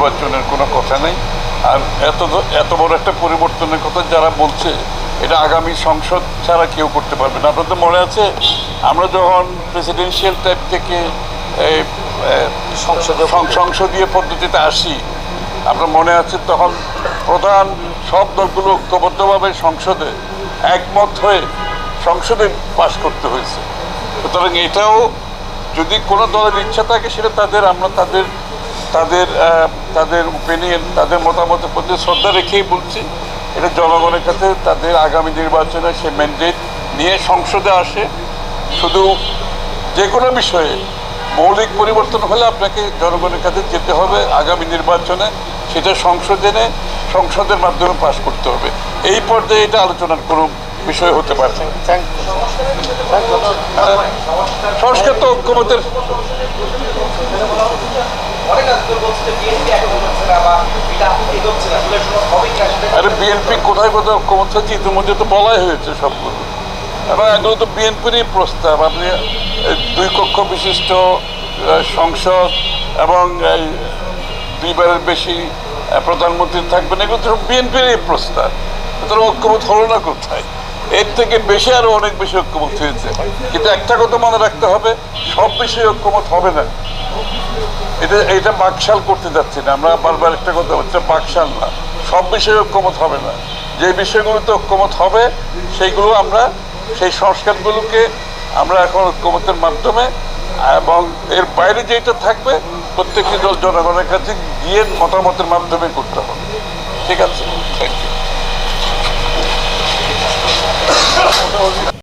নির্বাচনের কোনো কথা নেই। আর এত বড় একটা পরিবর্তনের কথা যারা বলছে, এটা আগামী সংসদ ছাড়া কেউ করতে পারবে না। আপনাদের মনে আছে আমরা যখন প্রেসিডেন্সিয়াল টাইপ থেকে সংসদীয় পদ্ধতিতে আসি, আপনার মনে আছে তখন প্রধান সব দলগুলো ঐক্যবদ্ধভাবে সংসদে একমত হয়ে সংসদে পাশ করতে হয়েছে। সুতরাং এটাও যদি কোনো দলের ইচ্ছা থাকে, সেটা আমরা তাদের ওপিনিয়ন, তাদের মতামতের প্রতি শ্রদ্ধা রেখেই বলছি। এটা জনগণের কাছে তাদের আগামী নির্বাচনে সে ম্যান্ডেট নিয়ে সংসদে আসে। শুধু যে কোনো বিষয়ে মৌলিক পরিবর্তন হলে আপনাকে জনগণের কাছে যেতে হবে আগামী নির্বাচনে, সেটা সংসদের মাধ্যমে পাশ করতে হবে। এই পর্যায়ে এটা আলোচনার কোনো বিষয় হতে পারে। সংস্কার তো ঐক্যমতের আরে বিএনপি কোথায় কোথায় ঐক্যমত হচ্ছে ইতিমধ্যে তো বলাই হয়েছে সবগুলো, এবং এগুলো তো বিএনপিরই প্রস্তাব। আপনি 2 কক্ষ বিশিষ্ট সংসদ এবং 2বারের বেশি প্রধানমন্ত্রী থাকবেন, এগুলো তো বিএনপিরই প্রস্তাব। সুতরাং ঐক্যমত হলো না কোথায়? এর থেকে বেশি আরো অনেক বেশি ঐক্যমত হয়েছে। কিন্তু একটা কথা মনে রাখতে হবে, সব বিষয়ে ঐক্যমত হবে না। এটা বাকশাল করতে যাচ্ছি না আমরা, বারবার একটা কথা হচ্ছে বাকশাল না, সব বিষয়ে ঐক্যমত হবে না। যে বিষয়গুলোতে ঐক্যমত হবে সেইগুলো আমরা, সেই সংস্কারগুলোকে আমরা এখন ঐক্যমতের মাধ্যমে, এবং এর বাইরে যেটা থাকবে প্রত্যেকটি দল জনগণের কাছে গিয়ে মতামতের মাধ্যমে করতে হবে। ঠিক আছে, থ্যাংক ইউ।